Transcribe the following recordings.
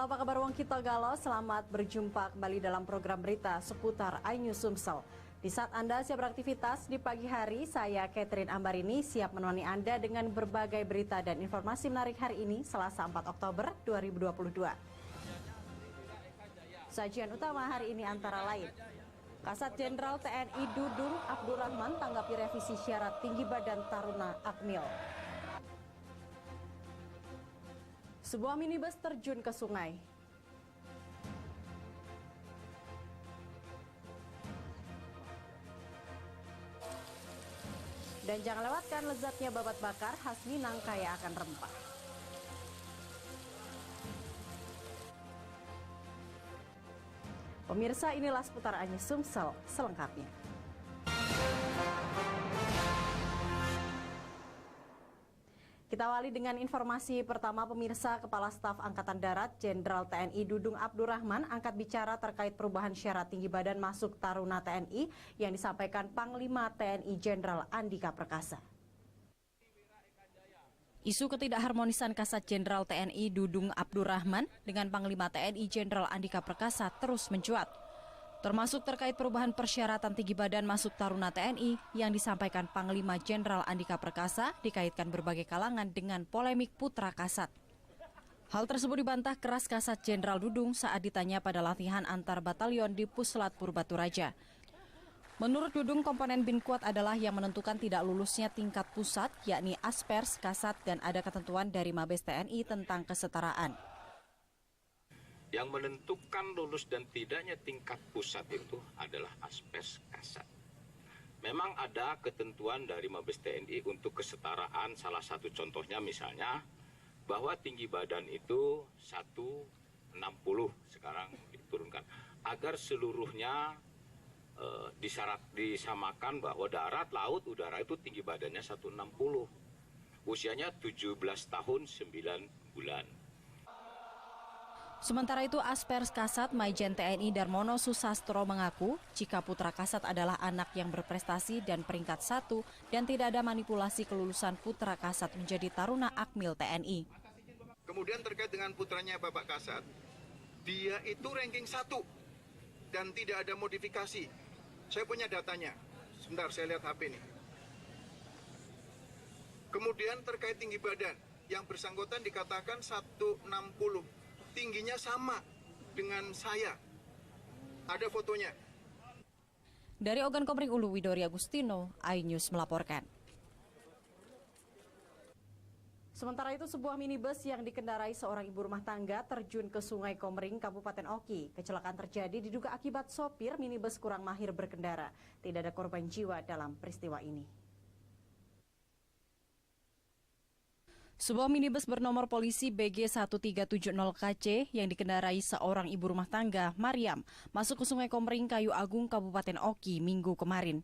Halo, apa kabar Wong Kito Galo? Selamat berjumpa kembali dalam program berita seputar iNews Sumsel. Di saat Anda siap beraktivitas di pagi hari, saya Catherine Ambarini siap menemani Anda dengan berbagai berita dan informasi menarik hari ini, Selasa 4 Oktober 2022. Sajian utama hari ini antara lain: Kasat Jenderal TNI Dudung Abdurrahman tanggapi revisi syarat tinggi badan Taruna Akmil. Sebuah minibus terjun ke sungai. Dan jangan lewatkan lezatnya babat bakar khas Minang kaya akan rempah. Pemirsa, inilah seputar iNews Sumsel selengkapnya. Kita awali dengan informasi pertama, pemirsa. Kepala Staf Angkatan Darat Jenderal TNI Dudung Abdurrahman angkat bicara terkait perubahan syarat tinggi badan masuk Taruna TNI yang disampaikan Panglima TNI Jenderal Andika Perkasa. Isu ketidakharmonisan Kasat Jenderal TNI Dudung Abdurrahman dengan Panglima TNI Jenderal Andika Perkasa terus mencuat, termasuk terkait perubahan persyaratan tinggi badan masuk Taruna TNI yang disampaikan Panglima Jenderal Andika Perkasa dikaitkan berbagai kalangan dengan polemik putra Kasat. Hal tersebut dibantah keras Kasat Jenderal Dudung saat ditanya pada latihan antar batalion di Puslat Purbaturaja. Menurut Dudung, komponen BIN Kuat adalah yang menentukan tidak lulusnya tingkat pusat, yakni Aspers, Kasat, dan ada ketentuan dari Mabes TNI tentang kesetaraan. Yang menentukan lulus dan tidaknya tingkat pusat itu adalah Aspers, Kasat. Memang ada ketentuan dari Mabes TNI untuk kesetaraan, salah satu contohnya misalnya bahwa tinggi badan itu 160 sekarang diturunkan, agar seluruhnya disamakan bahwa darat, laut, udara itu tinggi badannya 160. Usianya 17 tahun 9 bulan. Sementara itu, Aspers Kasat Maijen TNI Darmono Susastro mengaku jika putra Kasat adalah anak yang berprestasi dan peringkat 1 dan tidak ada manipulasi kelulusan putra Kasat menjadi Taruna Akmil TNI. Kemudian terkait dengan putranya Bapak Kasat, dia itu ranking 1 dan tidak ada modifikasi. Saya punya datanya. Sebentar, saya lihat HP nih. Kemudian terkait tinggi badan, yang bersangkutan dikatakan 160. Tingginya sama dengan saya. Ada fotonya. Dari Ogan Komering Ulu, Widori Agustino, iNews melaporkan. Sementara itu, sebuah minibus yang dikendarai seorang ibu rumah tangga terjun ke Sungai Komering, Kabupaten Oki. Kecelakaan terjadi diduga akibat sopir minibus kurang mahir berkendara. Tidak ada korban jiwa dalam peristiwa ini. Sebuah minibus bernomor polisi BG 1370KC yang dikendarai seorang ibu rumah tangga, Mariam, masuk ke Sungai Komering, Kayu Agung, Kabupaten Oki, Minggu kemarin.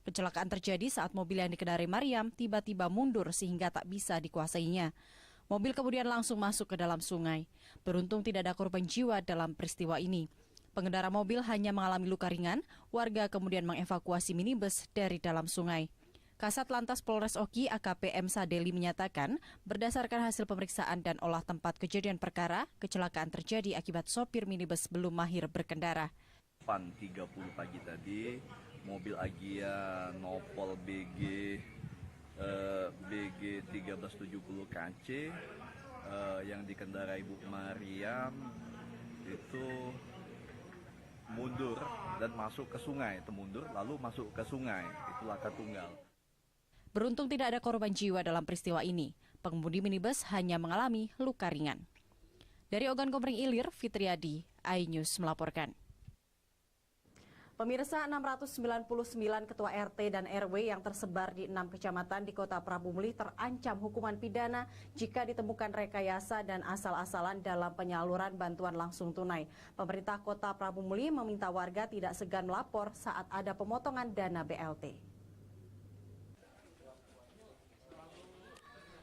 Kecelakaan terjadi saat mobil yang dikendarai Mariam tiba-tiba mundur sehingga tak bisa dikuasainya. Mobil kemudian langsung masuk ke dalam sungai. Beruntung tidak ada korban jiwa dalam peristiwa ini. Pengendara mobil hanya mengalami luka ringan, warga kemudian mengevakuasi minibus dari dalam sungai. Kasat Lantas Polres Oki AKP M. Sadeli menyatakan, berdasarkan hasil pemeriksaan dan olah tempat kejadian perkara, kecelakaan terjadi akibat sopir minibus belum mahir berkendara. 30 pagi tadi, mobil Agia Nopol BG 1370 KC yang dikendarai Ibu Mariam itu mundur dan masuk ke sungai, mundur lalu masuk ke sungai, itu laka tunggal. Beruntung tidak ada korban jiwa dalam peristiwa ini. Pengemudi minibus hanya mengalami luka ringan. Dari Ogan Komering Ilir, Fitriadi, iNews melaporkan. Pemirsa, 699 ketua RT dan RW yang tersebar di 6 kecamatan di Kota Prabu Mulih terancam hukuman pidana jika ditemukan rekayasa dan asal-asalan dalam penyaluran bantuan langsung tunai. Pemerintah Kota Prabu Mulih meminta warga tidak segan melapor saat ada pemotongan dana BLT.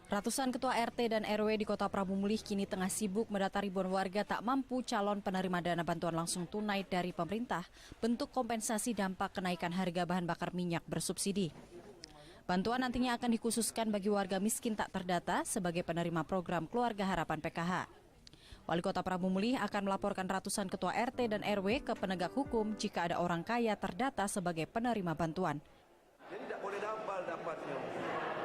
Ratusan ketua RT dan RW di Kota Prabu Mulih kini tengah sibuk mendata ribuan warga tak mampu calon penerima dana bantuan langsung tunai dari pemerintah bentuk kompensasi dampak kenaikan harga bahan bakar minyak bersubsidi. Bantuan nantinya akan dikhususkan bagi warga miskin tak terdata sebagai penerima program Keluarga Harapan PKH. Wali Kota Prabu Mulih akan melaporkan ratusan ketua RT dan RW ke penegak hukum jika ada orang kaya terdata sebagai penerima bantuan. Jadi tidak boleh double dapatnya.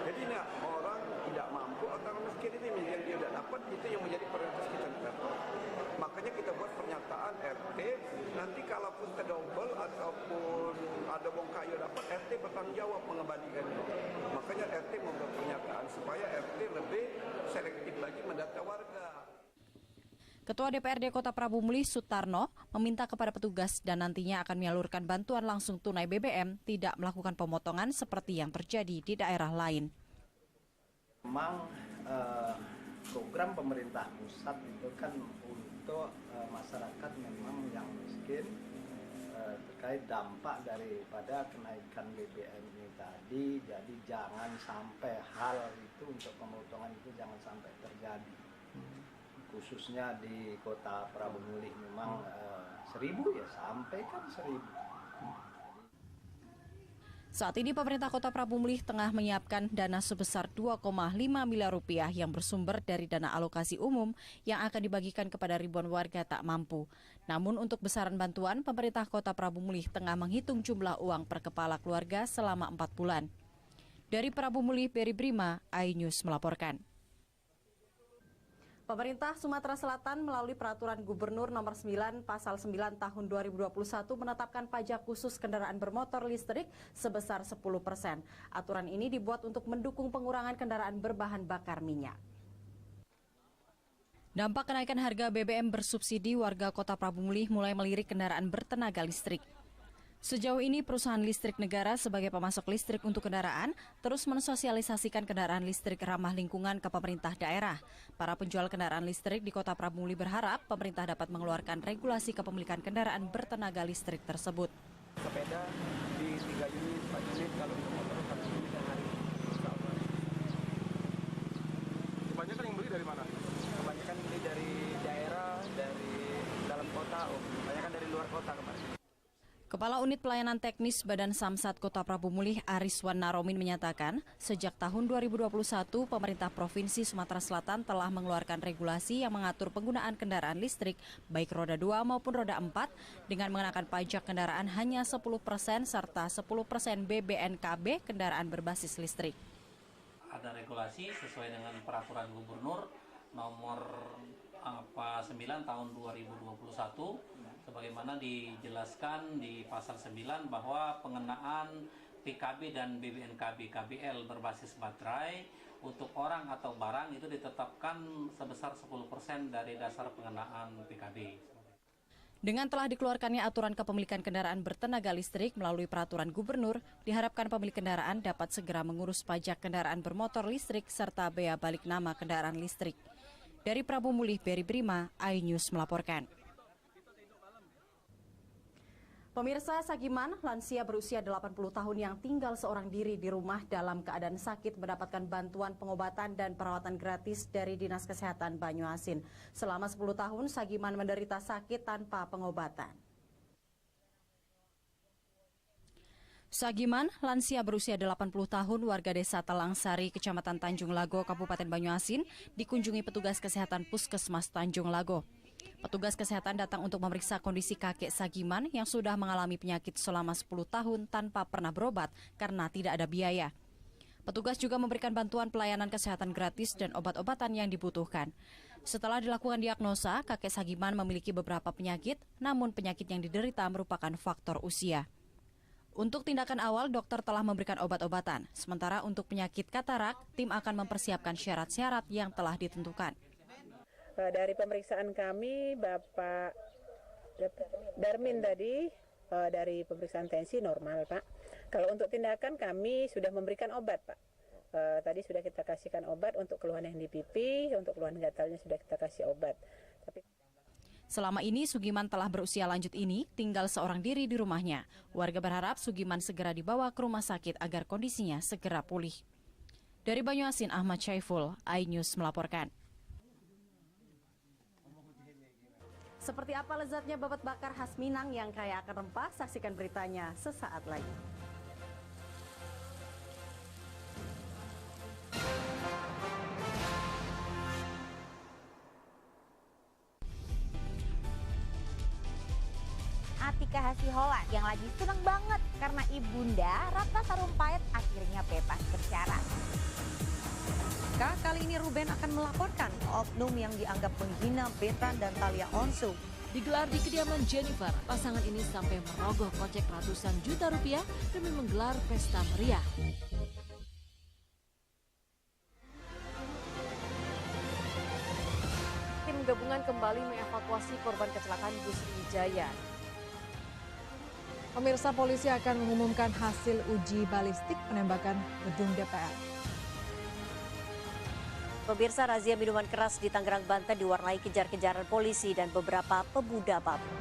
Jadi orang tidak mampu atau miskin ini yang dia tidak dapat, itu yang menjadi prioritas kita. Makanya kita buat pernyataan RT, nanti kalaupun kedouble ataupun ada wong kaya dapat, RT bertanggung jawab mengembalikan. Makanya RT membuat pernyataan supaya RT lebih selektif lagi mendata warga. Ketua DPRD Kota Prabu Mulih Sutarno meminta kepada petugas dan nantinya akan menyalurkan bantuan langsung tunai BBM tidak melakukan pemotongan seperti yang terjadi di daerah lain. Memang program pemerintah pusat itu kan untuk masyarakat memang yang miskin terkait dampak daripada kenaikan BBM ini tadi, jadi jangan sampai hal itu untuk pemotongan itu jangan sampai terjadi. Khususnya di Kota Prabu Mulih memang 1.000 ya sampai kan 1.000. Saat ini pemerintah Kota Prabu Mulih tengah menyiapkan dana sebesar 2,5 miliar rupiah yang bersumber dari dana alokasi umum yang akan dibagikan kepada ribuan warga tak mampu. Namun untuk besaran bantuan, pemerintah Kota Prabu Mulih tengah menghitung jumlah uang per kepala keluarga selama 4 bulan. Dari Prabu Mulih, Beri Brima, iNews melaporkan. Pemerintah Sumatera Selatan melalui Peraturan Gubernur Nomor 9 Pasal 9 Tahun 2021 menetapkan pajak khusus kendaraan bermotor listrik sebesar 10%. Aturan ini dibuat untuk mendukung pengurangan kendaraan berbahan bakar minyak. Dampak kenaikan harga BBM bersubsidi, warga Kota Prabu Mulih mulai melirik kendaraan bertenaga listrik. Sejauh ini perusahaan listrik negara sebagai pemasok listrik untuk kendaraan terus mensosialisasikan kendaraan listrik ramah lingkungan ke pemerintah daerah. Para penjual kendaraan listrik di Kota Prabu Mulih berharap pemerintah dapat mengeluarkan regulasi kepemilikan kendaraan bertenaga listrik tersebut. Sepeda di 3 unit, 4 unit, kalau untuk motor 1 unit sehari. Kebanyakan yang beli dari mana? Kebanyakan beli dari daerah, dari dalam kota, kebanyakan dari luar kota kemarin. Kepala Unit Pelayanan Teknis Badan Samsat Kota Prabu Mulih Ariswan Naromin menyatakan, sejak tahun 2021 pemerintah Provinsi Sumatera Selatan telah mengeluarkan regulasi yang mengatur penggunaan kendaraan listrik baik roda 2 maupun roda 4 dengan mengenakan pajak kendaraan hanya 10% serta 10% BBNKB kendaraan berbasis listrik. Ada regulasi sesuai dengan Peraturan Gubernur Nomor 9 Tahun 2021 sebagaimana dijelaskan di pasal 9 bahwa pengenaan PKB dan BBNKB KBL berbasis baterai untuk orang atau barang itu ditetapkan sebesar 10% dari dasar pengenaan PKB. Dengan telah dikeluarkannya aturan kepemilikan kendaraan bertenaga listrik melalui peraturan gubernur, diharapkan pemilik kendaraan dapat segera mengurus pajak kendaraan bermotor listrik serta bea balik nama kendaraan listrik. Dari Prabu Mulih, Beri Brima, iNews melaporkan. Pemirsa, Sagiman, lansia berusia 80 tahun yang tinggal seorang diri di rumah dalam keadaan sakit mendapatkan bantuan pengobatan dan perawatan gratis dari Dinas Kesehatan Banyuasin. Selama 10 tahun, Sagiman menderita sakit tanpa pengobatan. Sagiman, lansia berusia 80 tahun, warga desa Talangsari, Kecamatan Tanjung Lago, Kabupaten Banyuasin, dikunjungi petugas kesehatan Puskesmas Tanjung Lago. Petugas kesehatan datang untuk memeriksa kondisi kakek Sagiman yang sudah mengalami penyakit selama 10 tahun tanpa pernah berobat karena tidak ada biaya. Petugas juga memberikan bantuan pelayanan kesehatan gratis dan obat-obatan yang dibutuhkan. Setelah dilakukan diagnosa, kakek Sagiman memiliki beberapa penyakit, namun penyakit yang diderita merupakan faktor usia. Untuk tindakan awal, dokter telah memberikan obat-obatan. Sementara untuk penyakit katarak, tim akan mempersiapkan syarat-syarat yang telah ditentukan. Dari pemeriksaan kami, Bapak Darmin tadi, dari pemeriksaan tensi normal, Pak. Kalau untuk tindakan kami sudah memberikan obat, Pak. Tadi sudah kita kasihkan obat untuk keluhan yang di pipi, untuk keluhan gatalnya sudah kita kasih obat. Selama ini Sugiman telah berusia lanjut ini tinggal seorang diri di rumahnya. Warga berharap Sugiman segera dibawa ke rumah sakit agar kondisinya segera pulih. Dari Banyuasin, Ahmad Syaiful, iNews melaporkan. Seperti apa lezatnya babat bakar khas Minang yang kaya akan rempah? Saksikan beritanya sesaat lagi. Atika Hasiholan yang lagi seneng banget karena ibunda Ratna Sarumpait akhirnya bebas bersyarat. Kali ini Ruben akan melaporkan oknum yang dianggap menghina Bethan dan Thalia Onsu. Digelar di kediaman Jennifer, pasangan ini sampai merogoh kocek ratusan juta rupiah demi menggelar pesta meriah. Tim gabungan kembali mengevakuasi korban kecelakaan bus Wijaya. Pemirsa, polisi akan mengumumkan hasil uji balistik penembakan gedung DPR. Pemirsa, razia minuman keras di Tangerang, Banten diwarnai kejar-kejaran polisi dan beberapa pemuda mabuk.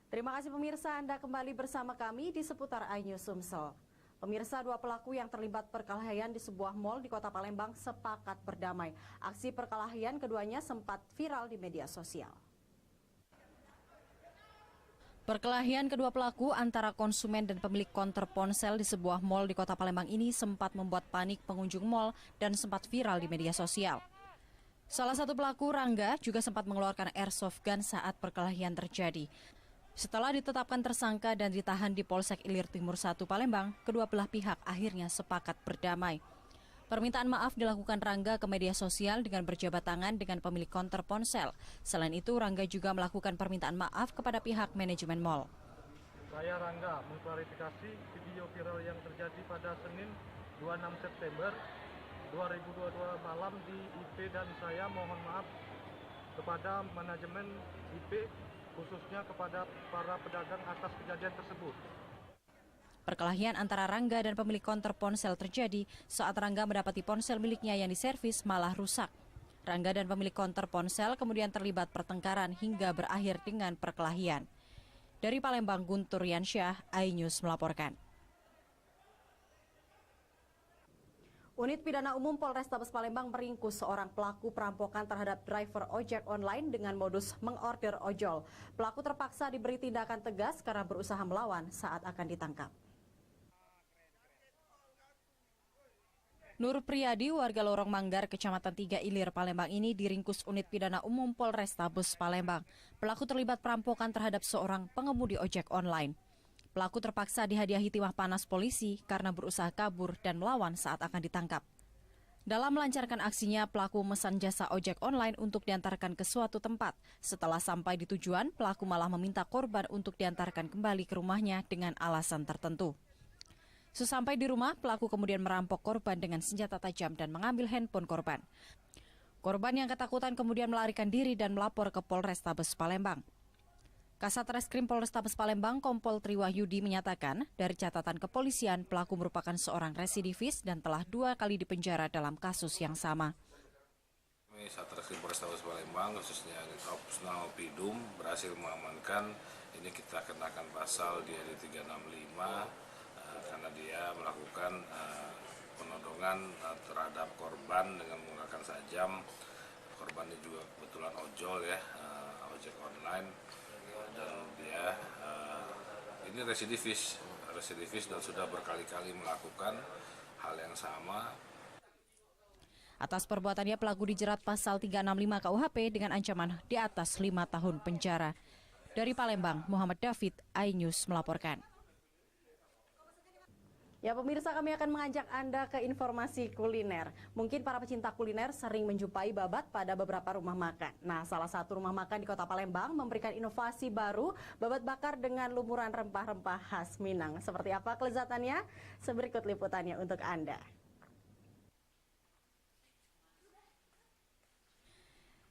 Terima kasih pemirsa, Anda kembali bersama kami di seputar iNews Sumsel. Pemirsa, 2 pelaku yang terlibat perkelahian di sebuah mal di Kota Palembang sepakat berdamai. Aksi perkelahian keduanya sempat viral di media sosial. Perkelahian kedua pelaku antara konsumen dan pemilik konter ponsel di sebuah mal di Kota Palembang ini sempat membuat panik pengunjung mal dan sempat viral di media sosial. Salah satu pelaku, Rangga, juga sempat mengeluarkan airsoft gun saat perkelahian terjadi. Setelah ditetapkan tersangka dan ditahan di Polsek Ilir Timur 1 Palembang, kedua belah pihak akhirnya sepakat berdamai. Permintaan maaf dilakukan Rangga ke media sosial dengan berjabat tangan dengan pemilik konter ponsel. Selain itu, Rangga juga melakukan permintaan maaf kepada pihak manajemen mal. Saya Rangga mengklarifikasi video viral yang terjadi pada Senin 26 September 2022 malam di IP dan saya mohon maaf kepada manajemen IP, khususnya kepada para pedagang atas kejadian tersebut. Perkelahian antara Rangga dan pemilik konter ponsel terjadi saat Rangga mendapati ponsel miliknya yang diservis malah rusak. Rangga dan pemilik konter ponsel kemudian terlibat pertengkaran hingga berakhir dengan perkelahian. Dari Palembang, Guntur Yansyah, iNews melaporkan. Unit Pidana Umum Polrestabes Palembang meringkus seorang pelaku perampokan terhadap driver ojek online dengan modus mengorder ojol. Pelaku terpaksa diberi tindakan tegas karena berusaha melawan saat akan ditangkap. Nur Priyadi, warga Lorong Manggar, Kecamatan 3 Ilir, Palembang ini diringkus Unit Pidana Umum Polrestabes Palembang. Pelaku terlibat perampokan terhadap seorang pengemudi ojek online. Pelaku terpaksa dihadiahi timah panas polisi karena berusaha kabur dan melawan saat akan ditangkap. Dalam melancarkan aksinya, pelaku memesan jasa ojek online untuk diantarkan ke suatu tempat. Setelah sampai di tujuan, pelaku malah meminta korban untuk diantarkan kembali ke rumahnya dengan alasan tertentu. Sesampai di rumah, pelaku kemudian merampok korban dengan senjata tajam dan mengambil handphone korban. Korban yang ketakutan kemudian melarikan diri dan melapor ke Polrestabes Palembang. Kasat Reskrim Polrestabes Palembang, Kompol Triwahyudi menyatakan, dari catatan kepolisian, pelaku merupakan seorang residivis dan telah 2 kali dipenjara dalam kasus yang sama. Satreskrim Polrestabes Palembang, khususnya Opsnal Pidum, berhasil mengamankan, ini kita kenakan pasal di 365, karena dia melakukan penodongan terhadap korban dengan menggunakan sajam. Korban ini juga kebetulan ojol ya, ojek online. Dan dia ini residivis dan sudah berkali-kali melakukan hal yang sama. Atas perbuatannya, pelaku dijerat pasal 365 KUHP dengan ancaman di atas 5 tahun penjara. Dari Palembang, Muhammad David, iNews melaporkan. Ya pemirsa, kami akan mengajak Anda ke informasi kuliner. Mungkin para pecinta kuliner sering menjumpai babat pada beberapa rumah makan. Nah, salah satu rumah makan di Kota Palembang memberikan inovasi baru, babat bakar dengan lumuran rempah-rempah khas Minang. Seperti apa kelezatannya? Seberikut liputannya untuk Anda.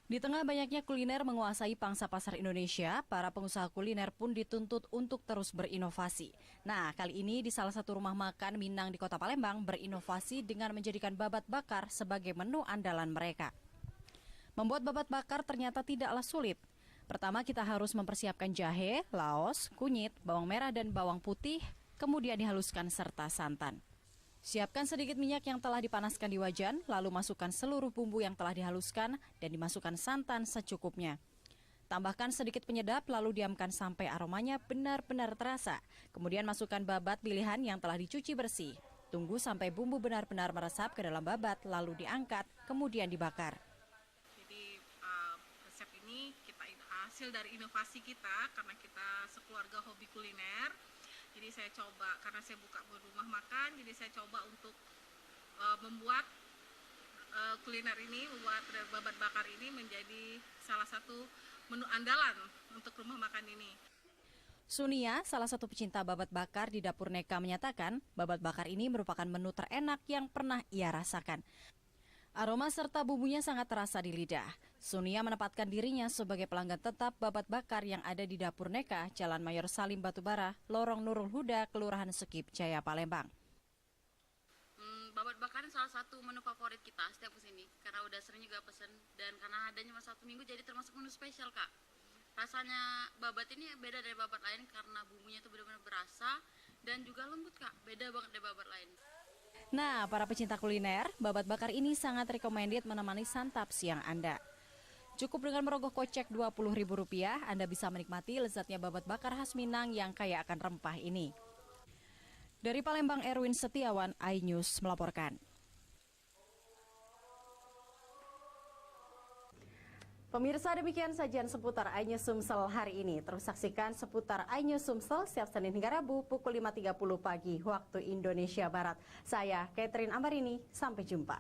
Di tengah banyaknya kuliner menguasai pangsa pasar Indonesia, para pengusaha kuliner pun dituntut untuk terus berinovasi. Nah, kali ini di salah satu rumah makan Minang di Kota Palembang berinovasi dengan menjadikan babat bakar sebagai menu andalan mereka. Membuat babat bakar ternyata tidaklah sulit. Pertama kita harus mempersiapkan jahe, laos, kunyit, bawang merah dan bawang putih, kemudian dihaluskan serta santan. Siapkan sedikit minyak yang telah dipanaskan di wajan, lalu masukkan seluruh bumbu yang telah dihaluskan dan dimasukkan santan secukupnya. Tambahkan sedikit penyedap, lalu diamkan sampai aromanya benar-benar terasa. Kemudian masukkan babat pilihan yang telah dicuci bersih. Tunggu sampai bumbu benar-benar meresap ke dalam babat, lalu diangkat, kemudian dibakar. Jadi resep ini kita hasil dari inovasi kita, karena kita sekeluarga hobi kuliner. Jadi saya coba, karena saya buka rumah makan, jadi saya coba untuk membuat kuliner ini, membuat babat bakar ini menjadi salah satu menu andalan untuk rumah makan ini. Sunia, salah satu pecinta babat bakar di Dapur Neka, menyatakan babat bakar ini merupakan menu terenak yang pernah ia rasakan. Aroma serta bumbunya sangat terasa di lidah. Sunia menempatkan dirinya sebagai pelanggan tetap babat bakar yang ada di Dapur Neka, Jalan Mayor Salim Batubara, Lorong Nurul Huda, Kelurahan Sekip, Jaya, Palembang. Babat bakar salah satu menu favorit kita setiap kesini, karena udah sering juga pesen, dan karena adanya cuma 1 minggu jadi termasuk menu spesial, Kak. Rasanya babat ini beda dari babat lain karena bumbunya itu benar-benar berasa dan juga lembut, Kak. Beda banget dari babat lain. Nah, para pecinta kuliner, babat bakar ini sangat recommended menemani santap siang Anda. Cukup dengan merogoh kocek Rp20.000, Anda bisa menikmati lezatnya babat bakar khas Minang yang kaya akan rempah ini. Dari Palembang, Erwin Setiawan, iNews melaporkan. Pemirsa, demikian sajian seputar iNews Sumsel hari ini. Terus saksikan seputar iNews Sumsel setiap Senin hingga Rabu pukul 5.30 pagi waktu Indonesia Barat. Saya Catherine Ambarini, sampai jumpa.